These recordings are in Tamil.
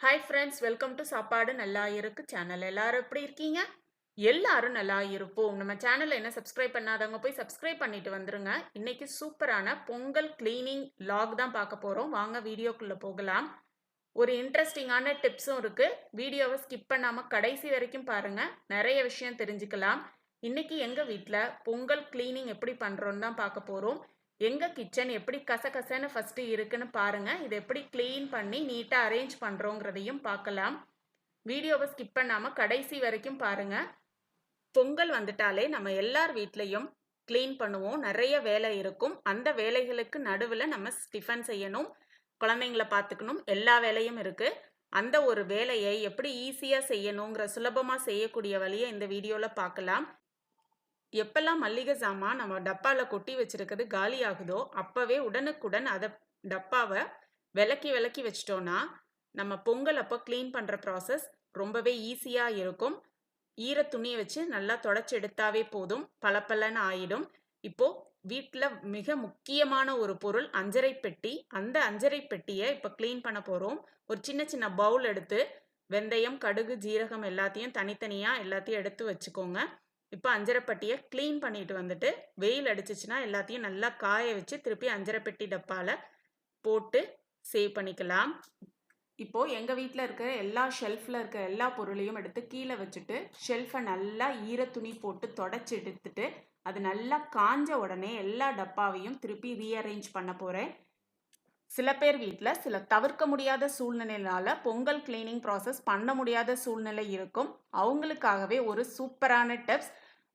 ஹாய் ஃப்ரெண்ட்ஸ், வெல்கம் டு சாப்பாடு நல்லா இருக்கு சேனல். எல்லாரும் எப்படி இருக்கீங்க? எல்லாரும் நல்லா இருப்போம். நம்ம சேனல்ல என்ன சப்ஸ்கிரைப் பண்ணாதவங்க போய் சப்ஸ்கிரைப் பண்ணிட்டு வந்துருங்க. இன்னைக்கு சூப்பரான பொங்கல் கிளீனிங் லாக் தான் பார்க்க போறோம். வாங்க வீடியோக்குள்ள போகலாம். ஒரு இன்ட்ரெஸ்டிங்கான டிப்ஸும் இருக்கு. வீடியோவை ஸ்கிப் பண்ணாம கடைசி வரைக்கும் பாருங்க. நிறைய விஷயம் தெரிஞ்சுக்கலாம். இன்னைக்கு எங்க வீட்ல பொங்கல் கிளீனிங் எப்படி பண்றோம்னு தான் பார்க்க போறோம். எங்க கிச்சன் எப்படி கசகசன்னு ஃபர்ஸ்ட் இருக்குன்னு பாருங்க. இதை எப்படி கிளீன் பண்ணி நீட்டா அரேஞ்ச் பண்றோங்கிறதையும் பார்க்கலாம். வீடியோவை ஸ்கிப் பண்ணாம கடைசி வரைக்கும் பாருங்க. பொங்கல் வந்துட்டாலே நம்ம எல்லார் வீட்லயும் கிளீன் பண்ணுவோம். நிறைய வேலை இருக்கும். அந்த வேலைகளுக்கு நடுவில் நம்ம டிஃபன் செய்யணும், குழந்தைங்கள பார்த்துக்கணும், எல்லா வேலையும் இருக்கு. அந்த ஒரு வேலையை எப்படி ஈஸியா செய்யணுங்கிற சுலபமா செய்யக்கூடிய வழியை இந்த வீடியோல பார்க்கலாம். எப்பெல்லாம் மல்லிகை சாமான் நம்ம டப்பால கொட்டி வச்சிருக்கிறது காலி ஆகுதோ அப்பவே உடனுக்குடன் அதை டப்பாவை விலக்கி விலக்கி வச்சிட்டோம்னா நம்ம பொங்கல் அப்போ க்ளீன் பண்ற ப்ராசஸ் ரொம்பவே ஈஸியா இருக்கும். ஈர துணியை வச்சு நல்லா தொடச்சி எடுத்தாவே போதும், பளபளன்னு ஆயிடும். இப்போ வீட்டில் மிக முக்கியமான ஒரு பொருள் அஞ்சரை பெட்டி. அந்த அஞ்சரை பெட்டியை இப்போ க்ளீன் பண்ண போறோம். ஒரு சின்ன சின்ன பவுல் எடுத்து வெந்தயம், கடுகு, ஜீரகம் எல்லாத்தையும் தனித்தனியா எல்லாத்தையும் எடுத்து வச்சுக்கோங்க. இப்போ அஞ்சரை பெட்டியை க்ளீன் பண்ணிட்டு வந்துட்டு வெயில் அடிச்சிச்சுன்னா எல்லாத்தையும் நல்லா காய வச்சு திருப்பி அஞ்சரை பெட்டி டப்பால போட்டு சேவ் பண்ணிக்கலாம். இப்போ எங்க வீட்டில் இருக்கிற எல்லா ஷெல்ஃப்ல இருக்க எல்லா பொருளையும் எடுத்து கீழே வச்சுட்டு ஷெல்ஃபை நல்லா ஈர துணி போட்டு தொடச்சி எடுத்துட்டு அது நல்லா காஞ்ச உடனே எல்லா டப்பாவையும் திருப்பி ரீஅரேஞ்ச் பண்ண போறேன். சில பேர் வீட்டில் சில தவிர்க்க முடியாத சூழ்நிலையினால பொங்கல் கிளீனிங் ப்ராசஸ் பண்ண முடியாத சூழ்நிலை இருக்கும். அவங்களுக்காகவே ஒரு சூப்பரான டிப்ஸ்.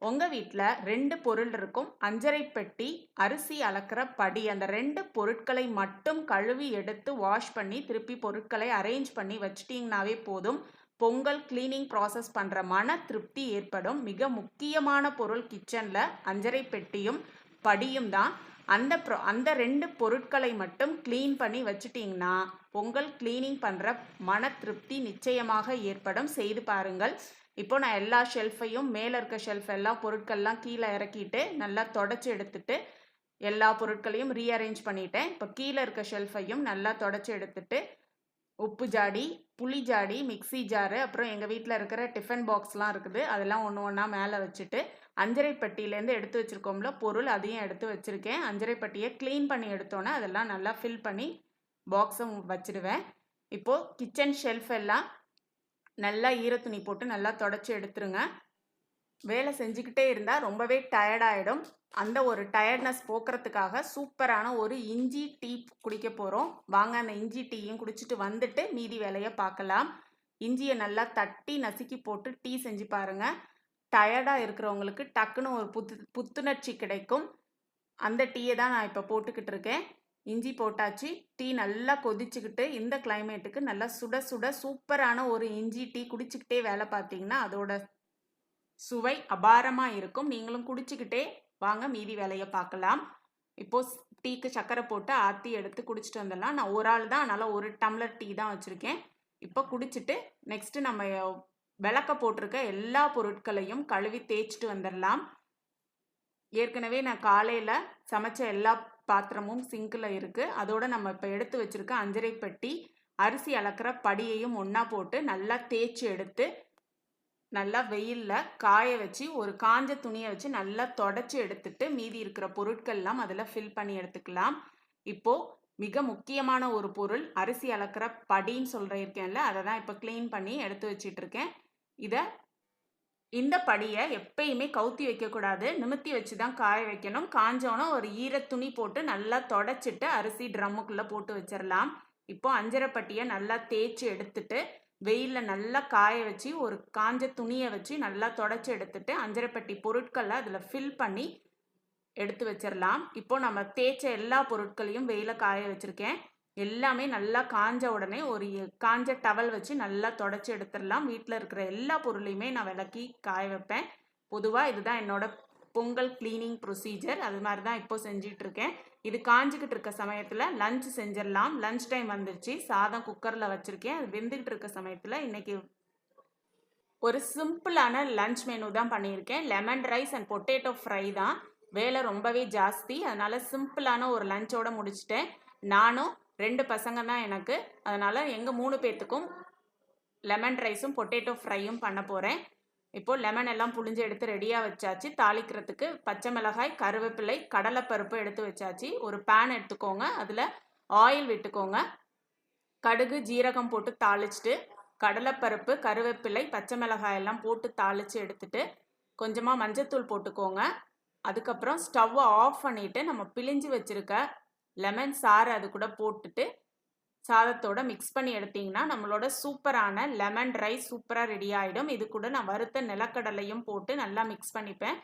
உங்கள் வீட்டில் 2 பொருள் இருக்கும். அஞ்சரை பெட்டி, அரிசி அளக்கிற படி. அந்த 2 பொருட்களை மட்டும் கழுவி எடுத்து வாஷ் பண்ணி திருப்பி பொருட்களை அரேஞ்ச் பண்ணி வச்சிட்டிங்கனாவே போதும். பொங்கல் கிளீனிங் ப்ராசஸ் பண்ணுற மன திருப்தி ஏற்படும். மிக முக்கியமான பொருள் கிச்சனில் அஞ்சரை பெட்டியும் படியும் தான். அந்த 2 பொருட்களை மட்டும் க்ளீன் பண்ணி வச்சுட்டிங்கன்னா பொங்கல் கிளீனிங் பண்ணுற மன திருப்தி நிச்சயமாக ஏற்படும். செய்து பாருங்கள். இப்போ நான் எல்லா ஷெல்ஃபையும் மேலே இருக்க ஷெல்ஃப் எல்லாம் பொருட்கள்லாம் கீழே இறக்கிட்டு நல்லா தொடச்சி எடுத்துட்டு எல்லா பொருட்களையும் ரீஅரேஞ்ச் பண்ணிட்டேன். இப்போ கீழே இருக்க ஷெல்ஃபையும் நல்லா தொடச்சி எடுத்துட்டு உப்பு ஜாடி, புளி ஜாடி, மிக்சி ஜாரு, அப்புறம் எங்கள் வீட்டில் இருக்கிற டிஃபன் பாக்ஸ்லாம் இருக்குது, அதெல்லாம் ஒன்று ஒன்றா மேலே வச்சுட்டு அஞ்சரை பெட்டியிலேருந்து எடுத்து வச்சுருக்கோம்ல பொருள், அதையும் எடுத்து வச்சுருக்கேன். அஞ்சரை பெட்டியை க்ளீன் பண்ணி எடுத்தோன்னே அதெல்லாம் நல்லா ஃபில் பண்ணி பாக்ஸும் வச்சுடுவேன். இப்போது கிச்சன் ஷெல்ஃப் எல்லாம் நல்லா ஈரத்துணி போட்டு நல்லா தொடச்சி எடுத்துருங்க. வேலை செஞ்சுக்கிட்டே இருந்தால் ரொம்பவே டயர்டாயிடும். அந்த ஒரு டயர்ட்னஸ் போக்குறதுக்காக சூப்பரான ஒரு இஞ்சி டீ குடிக்க போகிறோம். வாங்க அந்த இஞ்சி டீயும் குடிச்சிட்டு வந்துட்டு மீதி வேலையை பார்க்கலாம். இஞ்சியை நல்லா தட்டி நசுக்கி போட்டு டீ செஞ்சு பாருங்கள். டயர்டாக இருக்கிறவங்களுக்கு டக்குன்னு ஒரு புத்துணர்ச்சி கிடைக்கும். அந்த டீயை தான் நான் இப்போ போட்டுக்கிட்டு இருக்கேன். இஞ்சி போட்டாச்சு. டீ நல்லா கொதிச்சுக்கிட்டு இந்த கிளைமேட்டுக்கு நல்லா சுட சுட சூப்பரான ஒரு இஞ்சி டீ குடிச்சிக்கிட்டே வேலை பார்த்தீங்கன்னா அதோட சுவை அபாரமாக இருக்கும். நீங்களும் குடிச்சிக்கிட்டே வாங்க மீதி வேலையை பார்க்கலாம். இப்போது டீக்கு சர்க்கரை போட்டு ஆற்றி எடுத்து குடிச்சிட்டு வந்துடலாம். நான் ஒரு ஆள் தான், அதனால் ஒரு டம்ளர் டீ தான் வச்சுருக்கேன். இப்போ குடிச்சிட்டு நெக்ஸ்ட்டு நம்ம விளக்க போட்டிருக்க எல்லா பொருட்களையும் கழுவி தேய்ச்சிட்டு வந்துடலாம். ஏற்கனவே நான் காலையில் சமைச்ச எல்லா பாத்திரமும் சிங்கில் இருக்குது. அதோடு நம்ம இப்போ எடுத்து வச்சுருக்க அஞ்சரை பெட்டி, அரிசி அளக்கிற படியையும் ஒன்றா போட்டு நல்லா தேய்ச்சி எடுத்து நல்லா வெயிலில் காய வச்சு ஒரு காஞ்ச துணியை வச்சு நல்லா தொடச்சி எடுத்துட்டு மீதி இருக்கிற பொருட்கள்லாம் அதில் ஃபில் பண்ணி எடுத்துக்கலாம். இப்போது மிக முக்கியமான ஒரு பொருள் அரிசி அளக்கிற படின்னு இருக்கேன்ல, அதை தான் இப்போ க்ளீன் பண்ணி எடுத்து வச்சிட்ருக்கேன். இந்த படியை எப்பயுமே கவுத்தி வைக்கக்கூடாது, நிமித்தி வச்சு தான் காய வைக்கணும். காஞ்சோன்னா ஒரு ஈர துணி போட்டு நல்லா தொடச்சிட்டு அரிசி ட்ரம்முக்குள்ளே போட்டு வச்சிடலாம். இப்போ அஞ்சரை பட்டியை நல்லா தேய்ச்சி எடுத்துட்டு வெயிலில் நல்லா காய வச்சு ஒரு காஞ்ச துணியை வச்சு நல்லா தொடச்சி எடுத்துட்டு அஞ்சரை பெட்டி பொருட்களை அதில் ஃபில் பண்ணி எடுத்து வச்சிடலாம். இப்போ நம்ம தேய்ச்ச எல்லா பொருட்களையும் வெயில காய வச்சுருக்கேன். எல்லாமே நல்லா காஞ்ச உடனே ஒரு காஞ்ச டவல் வச்சு நல்லா தொடச்சி எடுத்துடலாம். வீட்டில் இருக்கிற எல்லா பொருளையுமே நான் விளக்கி காய வைப்பேன். பொதுவாக இதுதான் என்னோட பொங்கல் கிளீனிங் ப்ரொசீஜர். அது மாதிரி தான் இப்போ செஞ்சிட்ருக்கேன். இது காஞ்சிக்கிட்டு இருக்க சமயத்தில் லஞ்ச் செஞ்சிடலாம். லஞ்ச் டைம் வந்துருச்சு. சாதம் குக்கரில் வச்சுருக்கேன். அது வெந்துக்கிட்டு இருக்க சமயத்தில் இன்றைக்கி ஒரு சிம்பிளான லஞ்ச் மெனு தான் பண்ணியிருக்கேன். Lemon rice and potato fry தான். வேலை ரொம்பவே ஜாஸ்தி, அதனால் சிம்பிளான ஒரு லஞ்சோடு முடிச்சிட்டேன். நானும் 2 பசங்க தான் எனக்கு, அதனால் எங்கள் 3 பேர்த்துக்கும் லெமன் ரைஸும் பொட்டேட்டோ ஃப்ரையும் பண்ண போகிறேன். இப்போது லெமன் எல்லாம் புழிஞ்சு எடுத்து ரெடியாக வச்சாச்சு. தாளிக்கிறதுக்கு பச்சை மிளகாய், கருவேப்பிலை, கடலைப்பருப்பு எடுத்து வச்சாச்சு. ஒரு பேன் எடுத்துக்கோங்க, அதில் ஆயில் விட்டுக்கோங்க. கடுகு ஜீரகம் போட்டு தாளிச்சிட்டு கடலைப்பருப்பு, கருவேப்பிலை, பச்சை மிளகாய் எல்லாம் போட்டு தாளித்து எடுத்துட்டு கொஞ்சமாக மஞ்சத்தூள் போட்டுக்கோங்க. அதுக்கப்புறம் ஸ்டவ்வை ஆஃப் பண்ணிவிட்டு நம்ம பிழிஞ்சு வச்சுருக்க லெமன் சாறு அது கூட போட்டுட்டு சாதத்தோட மிக்ஸ் பண்ணி எடுத்திங்கன்னா நம்மளோட சூப்பரான லெமன் ரைஸ் சூப்பராக ரெடி ஆகிடும். இது கூட நான் வறுத்த நிலக்கடலையும் போட்டு நல்லா மிக்ஸ் பண்ணிப்பேன்.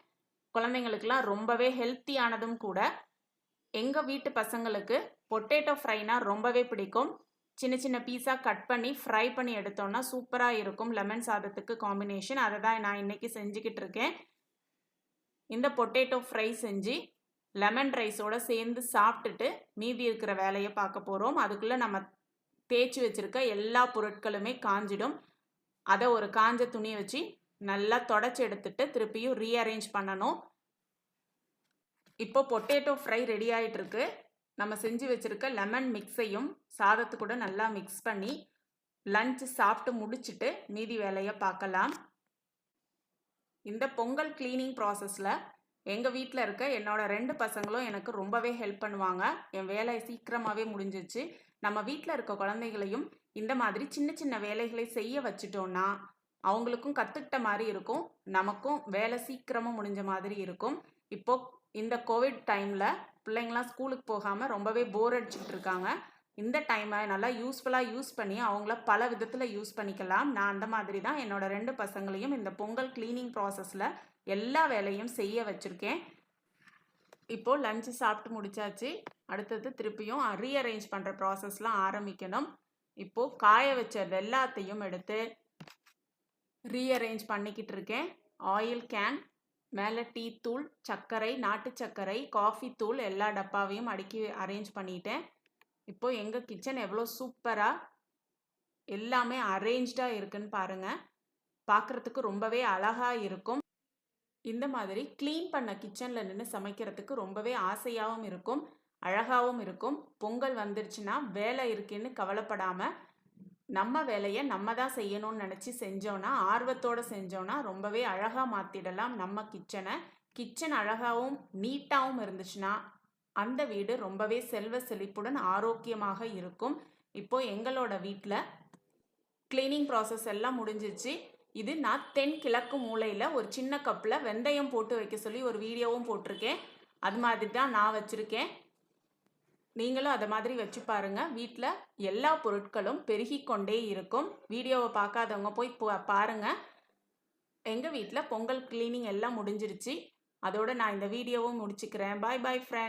குழந்தைங்களுக்கெல்லாம் ரொம்பவே ஹெல்த்தியானதும் கூட. எங்கள் வீட்டு பசங்களுக்கு பொட்டேட்டோ ஃப்ரைனா ரொம்பவே பிடிக்கும். சின்ன சின்ன பீஸாக கட் பண்ணி ஃப்ரை பண்ணி எடுத்தோன்னா சூப்பராக இருக்கும் லெமன் சாதத்துக்கு காம்பினேஷன். அதை தான் நான் இன்றைக்கி செஞ்சுக்கிட்டு இருக்கேன். இந்த பொட்டேட்டோ ஃப்ரை செஞ்சு லெமன் ரைஸோடு சேர்ந்து சாப்பிட்டுட்டு மீதி இருக்கிற வேலையை பார்க்க போகிறோம். அதுக்குள்ளே நம்ம தேய்ச்சி வச்சுருக்க எல்லா பொருட்களுமே காஞ்சிடும். அதை ஒரு காஞ்ச துணியை வச்சு நல்லா தொடச்சி எடுத்துட்டு திருப்பியும் ரீஅரேஞ்ச் பண்ணணும். இப்போ பொட்டேட்டோ ஃப்ரை ரெடி ஆகிட்டுருக்கு. நம்ம செஞ்சு வச்சுருக்க லெமன் மிக்ஸையும் சாதத்து கூட நல்லா மிக்ஸ் பண்ணி லஞ்ச் சாப்பிட்டு முடிச்சுட்டு மீதி வேலையை பார்க்கலாம். இந்த பொங்கல் கிளீனிங் ப்ராசஸில் எங்கள் வீட்டில் இருக்க என்னோட 2 பசங்களும் எனக்கு ரொம்பவே ஹெல்ப் பண்ணுவாங்க. என் வேலை சீக்கிரமாகவே முடிஞ்சிச்சு. நம்ம வீட்டில் இருக்க குழந்தைகளையும் இந்த மாதிரி சின்ன சின்ன வேலைகளை செய்ய வச்சுட்டோன்னா அவங்களுக்கும் கற்றுக்கிட்ட மாதிரி இருக்கும், நமக்கும் வேலை சீக்கிரமாக முடிஞ்ச மாதிரி இருக்கும். இப்போது இந்த கோவிட் டைமில் பிள்ளைங்களாம் ஸ்கூலுக்கு போகாமல் ரொம்பவே போர் அடிச்சுக்கிட்டு இருக்காங்க. இந்த டைமை நல்லா யூஸ்ஃபுல்லாக யூஸ் பண்ணி அவங்கள பல விதத்தில் யூஸ் பண்ணிக்கலாம். நான் அந்த மாதிரி தான் என்னோட 2 பசங்களையும் இந்த பொங்கல் கிளீனிங் ப்ராசஸில் எல்லா வேலையும் செய்ய வச்சுருக்கேன். இப்போது லஞ்சு சாப்பிட்டு முடிச்சாச்சு. அடுத்தது திருப்பியும் ரீஅரேஞ்ச் பண்ணுற ப்ராசஸ்லாம் ஆரம்பிக்கணும். இப்போது காய வச்ச எல்லாத்தையும் எடுத்து ரீஅரேஞ்ச் பண்ணிக்கிட்டு இருக்கேன். ஆயில் கேன் மேலே டீ தூள், சர்க்கரை, நாட்டு சர்க்கரை, காஃபி தூள் எல்லா டப்பாவையும் அடுக்கி அரேஞ்ச் பண்ணிட்டேன். இப்போது எங்கள் கிச்சன் எவ்வளோ சூப்பராக எல்லாமே அரேஞ்ச்டாக இருக்குன்னு பாருங்கள். பார்க்குறதுக்கு ரொம்பவே அழகாக இருக்கும். இந்த மாதிரி க்ளீன் பண்ண கிச்சனில் நின்று சமைக்கிறதுக்கு ரொம்பவே ஆசையாகவும் இருக்கும், அழகாகவும் இருக்கும். பொங்கல் வந்துருச்சுன்னா வேலை இருக்குன்னு கவலைப்படாமல் நம்ம வேலையை நம்ம தான் செய்யணும்னு நினச்சி செஞ்சோன்னா, ஆர்வத்தோடு செஞ்சோன்னா ரொம்பவே அழகாக மாற்றிடலாம் நம்ம கிச்சனை. கிச்சன் அழகாகவும் நீட்டாகவும் இருந்துச்சுன்னா அந்த வீடு ரொம்பவே செல்வ செழிப்புடன் ஆரோக்கியமாக இருக்கும். இப்போது எங்களோட வீட்டில் க்ளீனிங் ப்ராசஸ் எல்லாம் முடிஞ்சிச்சு. இது நான் தென்கிழக்கு மூலையில் ஒரு சின்ன கப்பில் வெந்தயம் போட்டு வைக்க சொல்லி ஒரு வீடியோவும் போட்டிருக்கேன். அது மாதிரி தான் நான் வச்சுருக்கேன். நீங்களும் அதை மாதிரி வச்சு பாருங்கள். வீட்டில் எல்லா பொருட்களும் பெருகிக்கொண்டே இருக்கும். வீடியோவை பார்க்காதவங்க போய் பாருங்கள். எங்கள் வீட்டில் பொங்கல் க்ளீனிங் எல்லாம் முடிஞ்சிருச்சு. அதோடு நான் இந்த வீடியோவும் முடிச்சுக்கிறேன். பாய் பாய் ஃப்ரெண்ட்.